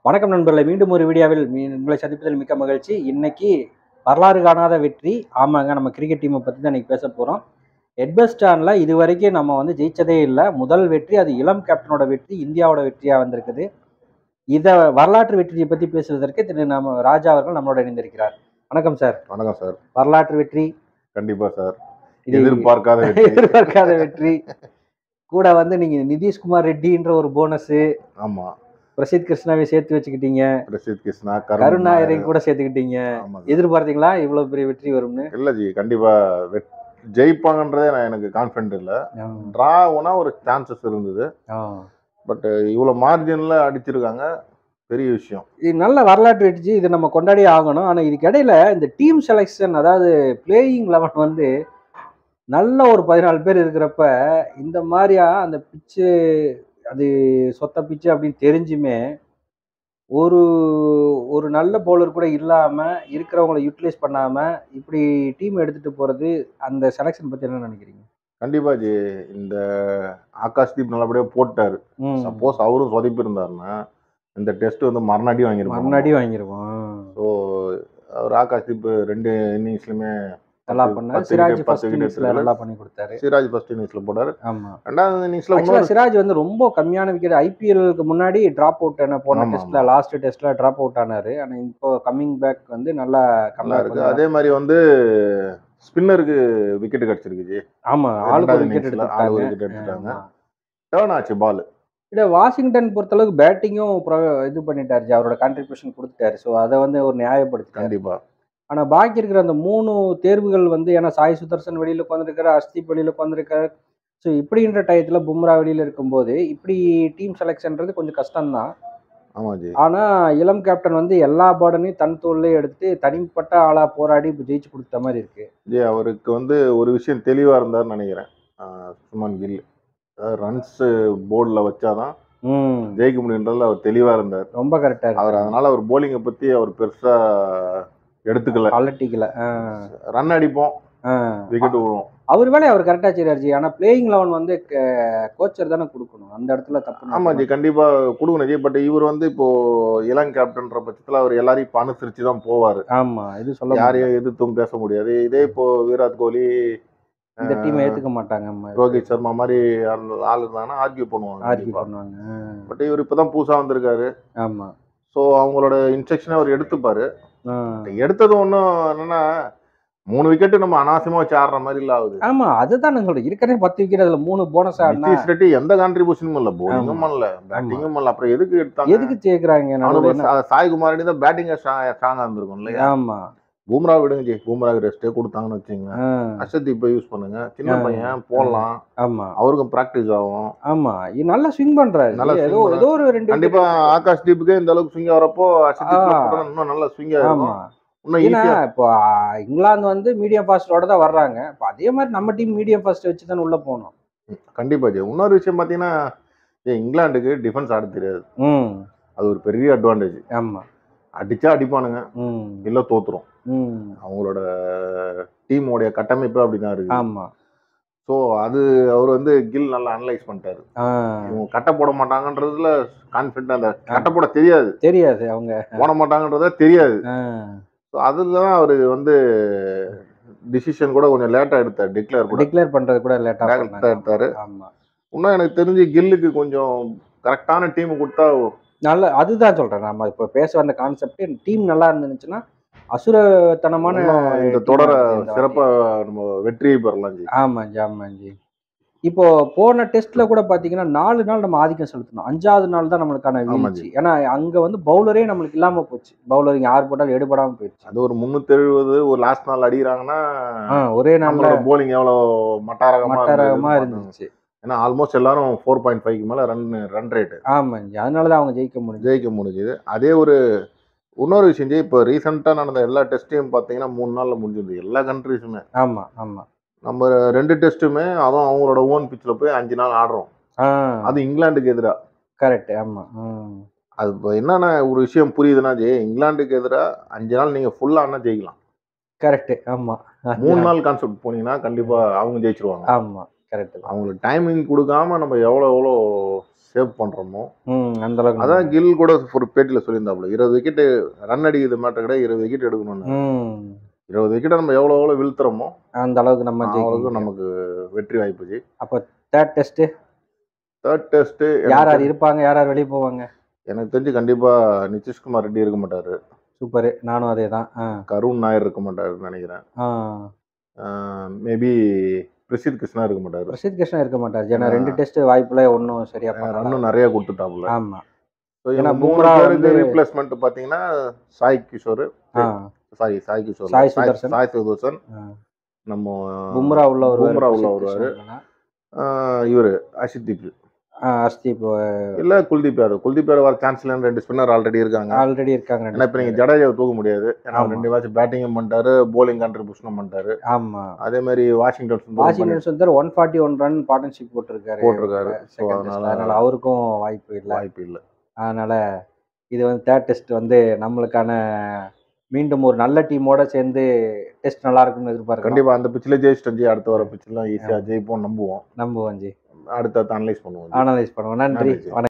வணக்கம் நண்பர்களே! மீண்டும் ஒரு வீடியோவில் உங்களை சந்திப்பதில் மிக்க மகிழ்ச்சி. இன்னைக்கு வரலாறு காணாத வெற்றி. ஆமாங்க. நம்ம கிரிக்கெட் டீம பத்தி தான் இன்னைக்கு பேசப் போறோம். எட்பஸ்டான்ல இதுவரைக்கும் நம்ம ஜெயிச்சதே இல்ல. முதல் வெற்றி அது இளம் கேப்டனோட வெற்றி. இந்தியாவோட வெற்றியா வந்திருக்குது. இத வரலாற்று வெற்றியை பத்தி பேசுவதற்கு நம்ம ராஜா அவர்கள் நம்மளோட இணைந்திருக்கிறார். வணக்கம் சார். வணக்கம் சார். வரலாற்று வெற்றி. கண்டிப்பா சார். இது எதிர்பார்க்காத வெற்றி. எதிர்பார்க்காத வெற்றி. கூட நீங்க நிதிஷ்குமார் ரெட்டின்ற ஒரு போனஸ். ஆமா. பிரசித் கிருஷ்ணாவை சேர்த்து வச்சுக்கிட்டீங்க. பிரசித் கிருஷ்ணா, கருணாகரையும் கூட சேர்த்துக்கிட்டீங்க. எதிர்பார்த்தீங்களா இவ்வளவு பெரிய வெற்றி வரும்னு? இல்ல ஜி, கண்டிப்பா ஜெயிப்பாங்கன்றதே எனக்கு கான்ஃபிடன்ட் இல்ல. டிரா ஆனா ஒரு சான்சஸ் இருந்தது. பட் இவ்வளவு மார்ஜின்ல அடிச்சிருக்காங்க. பெரிய விஷயம். இது நல்ல வரலாற்று வெற்றி. இது நம்ம கொண்டாடி ஆகணும். ஆனா இதுக்கு இடையில இந்த டீம் செலக்ஷன், அதாவது பிளேயிங் 11 நல்ல ஒரு 14 பேர் இருக்கிறப்ப இந்த மாதிரியா அந்த பிச்சு, அது சொத்த பிச்சு அப்படின்னு தெரிஞ்சுமே ஒரு ஒரு நல்ல பவுலர் கூட இல்லாம இருக்கிறவங்களை யூட்டிலைஸ் பண்ணாம இப்படி டீம் எடுத்துட்டு போறது, அந்த செலக்ஷன் பத்தி என்ன நினைக்கிறீங்க? கண்டிப்பா ஜி. இந்த ஆகாஷ்தீப் நல்லபடியா போட்டாரு. சப்போஸ் அவரும் சொதப்பி இருந்தாருன்னா இந்த டெஸ்ட் மறுநாடி வாங்கிருவோம். ஸோ அவர் ஆகாஷ்தீப் 2 இன்னிங்ஸ்லயுமே நல்லா பண்ணாரு. சிராஜ் ஃபர்ஸ்ட் இன்னிங்ஸ்ல நல்லா பண்ணி கொடுத்தாரு. சிராஜ் ஃபர்ஸ்ட் இன்னிங்ஸ்ல போட்டாரு. ஆமா. ரெண்டாவது இன்னிங்ஸ்ல சிராஜ் ரொம்ப கம்மியான விக்கெட். ஐபிஎல்க்கு முன்னாடி டிராப் அவுட் ஆன போன டெஸ்ட்ல, லாஸ்ட் டெஸ்ட்ல டிராப் அவுட் ஆனாரு. ஆனா இப்போ கமிங் பேக் நல்லா இருக்கு. அதே மாதிரி ஸ்பின்னருக்கு விக்கெட் கிடைச்சிருக்கு ஜி. ஆமா, ஆளுக்கு ஒரு விக்கெட் எடுத்துட்டாங்க. டர்ன் ஆச்சு பால். இல்ல, வாஷிங்டன் பொறுத்தளவுக்கு பேட்டிங்கும் இது பண்ணிட்டாரு ஜி. அவரோட கான்ட்ரிபியூஷன் கொடுத்துட்டாரு. ஸோ அதை ஒரு நியாயப்படுத்தி. கண்டிப்பா. ஆனா பாக்கி இருக்கிற அந்த 3 தேர்வுகள் ஏன்னா சாய் சுதர்சன் வெளியில உட்காந்துருக்காரு, ஹர்ஷ்தீப் வெளியில உட்காந்துருக்காரு. ஸோ இப்படின்ற டயத்துல பும்ரா வெளியில இருக்கும்போது இப்படி டீம் செலக்ஷன்றது கொஞ்சம் கஷ்டம்தான். ஆமா ஜி. ஆனா இளம் கேப்டன் எல்லா பேர்டனையும் தன் தோல்லே எடுத்து தனிப்பட்ட ஆளா போராடி ஜெயிச்சு கொடுத்த மாதிரி இருக்கு. ஜி, அவருக்கு ஒரு விஷயம் தெளிவா இருந்தாருன்னு நினைக்கிறேன். சுமன் கில் ரன்ஸ் போர்டில் வச்சாதான் ஜெயிக்க முடியுன்றதுல அவர் தெளிவா இருந்தார். ரொம்ப கரெக்டா. அதனால அவர் போலிங்கை பத்தி அவர் பெருசா எடுத்துக்கல, அலட்டிக்கல. ரன் அடிப்போம், விக்கெட் விழுவோம். அவர் வேலையை அவர் கரெக்டா செய்றாரு ஜி. ஆனா பிளேயிங் 11 கோச்சர் தானே கொடுக்கணும். அந்த இடத்துல தப்பு. ஆமா ஜி, கண்டிப்பா கொடுக்கணும் ஜி. பட் இவர் இப்போ இளம் கேப்டன்ற பட்சத்துல அவர் எல்லாரையும் இப்போ அனுசரிச்சு தான் போவாரு. ஆமா, இது சொல்ல யாரையும் எதிர்த்தும் பேச முடியாது. இதே இப்போ விராட் கோலி இந்த டீமை ஏத்துக்க மாட்டாங்க. ரோஹித் சர்மா மாதிரி ஆள் இருந்தாங்கன்னா ஆர்கியூ பண்ணுவாங்க. பட் இவர் இப்பதான் புதுசா வந்திருக்காரு. ஆமா. ஸோ அவங்களோட இன்ஸ்ட்ரக்ஷனை அவர் எடுத்துப்பாரு. எடுத்தது ஒன்றும் என்னன்னா 3 விக்கெட் நம்ம அனாவசியமா வச்சு ஆடுற மாதிரி இல்ல ஆகுது. ஆமா, அதுதான் நான் சொல்றேன். இருக்கனே 10 விக்கெட், அதுல 3 போனஸ் ஆடுனா நிதிஷ் ரெட்டி எந்த கான்ட்ரிபியூஷனும் இல்ல, போலிங்கும் பண்ணல, பேட்டிங்கும் பண்ணல. அப்புறம் எதுக்கு எடுத்தாங்க? எதுக்கு கேக்குறாங்க? சாய் குமார் தான் பேட்டிங் ஸ்ட்ராங்கா இருந்திருக்கும் இல்லையா? ஆமா. பும்ரா விடுங்க ஜி, பும்ரா ரெஸ்டே கொடுத்தாங்கன்னு வச்சுங்க. ஹர்ஷதீப் இப்போ யூஸ் பண்ணுங்க, சின்ன பையன் போடலாம். ஆமா, அவருக்கும் பிராக்டிஸ் ஆகும். ஆமா, நல்லா ஸ்விங் பண்றாரு. ஏதோ ஒரு 2 கண்டிப்பா ஆகாஷ்தீப்புக்கு இந்த அளவுக்கு ஸ்விங் வரப்போ ஹர்ஷதீப் இன்னும் நல்லா ஸ்விங் ஆகும். இப்போ இங்கிலாந்து மீடியம் ஃபாஸ்டோட தான் வர்றாங்க. இப்போ அதே மாதிரி நம்ம டீம் மீடியம் ஃபாஸ்ட் வச்சு தான் உள்ள போகணும். கண்டிப்பா ஜி. இன்னொரு விஷயம் பாத்தீங்கன்னா, இங்கிலாந்துக்கு டிஃபென்ஸ் ஆட தெரியாது. அது ஒரு பெரிய அட்வான்டேஜ். ஆமா, அடிச்சா அடிப்பானுங்க, இல்ல தோத்துரும். அவங்களோட டீமோடைய கட்டமைப்பு அப்படிதான் இருக்கு. ஆமா. ஸோ அது அவர் கில் நல்லா அனலைஸ் பண்ணிட்டாரு. இவங்க கட்டை போட மாட்டாங்கன்றதுல கான்ஃபிடென்ட். அந்த கட்டை போட தெரியாது, அவங்க போட மாட்டாங்கன்றத தெரியாது. ஸோ அதில் தான் அவர் டிசிஷன் கூட கொஞ்சம் லேட்டாக எடுத்தார். டிக்ளேர் பண்ணுறது கூட லேட்டாக எடுத்தாரு. இன்னும் எனக்கு தெரிஞ்சு கில்லுக்கு கொஞ்சம் கரெக்டான டீம் கொடுத்தா நல்ல. அதுதான் சொல்றேன். நம்ம இப்போ பேச வந்த கான்செப்ட், டீம் நல்லா இருந்துச்சுன்னா அசுரத்தனமான இந்த தொடரை சிறப்பா நம்ம வெற்றியை பெறலாம் ஜி. ஆமாஞ்சி. இப்போ போன டெஸ்ட்ல கூட பாத்தீங்கன்னா 4 நாள் நம்ம ஆதிக்கம் செலுத்தணும். 5வது நாள் தான் நம்மளுக்கான வீழ்ச்சி. ஏன்னா அங்க பவுலரே நம்மளுக்கு இல்லாம போச்சு. பவுலர் யார் போட்டாலும் எடுபடாம போயிடுச்சு. அது ஒரு 370 ஒரு லாஸ்ட் நாள் அடிக்கிறாங்கன்னா ஒரே நாள்ல போலிங் எவ்வளவு மட்டாரகமா இருந்துச்சு. ஏன்னா ஆல்மோஸ்ட் எல்லாரும் 4.5க்கு மேல ரன் ரேட். ஆமாஞ்சி, அதனாலதான் அவங்க ஜெயிக்க முடிஞ்சது. அதே இன்னொரு விஷயம் ஜி, இப்போ ரீசெண்டா நடந்த எல்லா டெஸ்ட்டையும் பாத்தீங்கன்னா 3 நாள்ல முடிஞ்சிருது எல்லா கண்ட்ரிஸுமே. ஆமா. நம்ம 2 டெஸ்ட்டுமே அதுவும் அவங்களோட ஓன் பிச்சில் போய் 5 நாள் ஆடுறோம். அது இங்கிலாந்துக்கு எதிராக. கரெக்ட். ஆமா. அது இப்போ என்னன்னா ஒரு விஷயம் புரியுதுன்னா ஜி, இங்கிலாந்துக்கு எதிராக 5 நாள் நீங்க ஃபுல்லா ஆனா ஜெயிக்கலாம். கரெக்ட். ஆமா. 3 நாள் கான்செப்ட் போனீங்கன்னா கண்டிப்பா அவங்க ஜெயிச்சிருவாங்க. ஆமா, கரெக்ட். அவங்களுக்கு டைமிங் கொடுக்காம நம்ம எவ்வளோ சேவ் பண்றோமோ அந்த அளவுக்கு அதான் கில் கூட ஒரு பேட்டியில சொல்லியிருந்தாப்புல 20 விக்கெட் ரன் அடிக்குது மேட்டர் கிடையாது 20 விக்கெட் எடுக்கணும்னு 20 விக்கெட் நம்ம எவ்வளவு வீழ்த்துறோமோ அந்த அளவுக்கு நமக்கு வெற்றி வாய்ப்பு. அப்போ தேர்ட் டெஸ்ட் யார் இருப்பாங்க, யார் வெளியே போவாங்க? எனக்கு தெரிஞ்சு கண்டிப்பா நிதிஷ்குமார் ரெட்டி இருக்க மாட்டாரு. சூப்பர், நானும் அதே தான். கருண் நாயர் இருக்க மாட்டாருன்னு நினைக்கிறேன். மேபி பிரசித் கிருஷ்ணா இருக்க மாட்டாரு. பிரசித் கிருஷ்ணா இருக்க மாட்டார். ஏன்னா 2 டெஸ்ட் வாய்ப்புல ஒன்றும் சரியா ரன்னும் நிறைய கொடுத்துட்டாப்புல. ஆமா, ஏன்னா பும்ரா வந்து ரீப்ளேஸ்மெண்ட் பாத்தீங்கன்னா சாய் சுதர்சன், நம்ம பும்ரா உள்ள வருவாரு. இவரு ஹர்ஷ்தீப் இல்ல குல்தீப் யாதவ் வர சான்ஸ் இல்ல. 2 ஸ்பின்னர் ஆல்ரெடி இருக்காங்க. ஏன்னா இப்ப நீங்க ஜடேஜாவை தூக்க முடியாது. ஏன்னா 2 மேட்ச் பேட்டிங்கும் பண்ணிட்டாரு, போலிங் கான்ட்ரிபியூஷனும் பண்ணிட்டாரு. ஆமா, அதே மாதிரி வாஷிங்டன் சுந்தர் 141 ரன் பார்ட்னர்ஷிப் போட்டிருக்காரு. அதனால அவருக்கும் வாய்ப்பு இல்ல. அதனால இது வந்து தேர்ட் டெஸ்ட் வந்து நம்மளுக்கான மீண்டும் ஒரு நல்ல டீமோட சேர்ந்து டெஸ்ட் நல்லா இருக்கும்னு எதிர்பார்க்கிறோம். கண்டிப்பா அந்த பிச்சில் ஜெயிச்சிட்டு அடுத்த வர பிச்சிலாம் ஈஸியா ஜெயிப்போம் நம்புவோம் ஜி. அடுத்த அனலைஸ் பண்ணுவோம். நன்றி.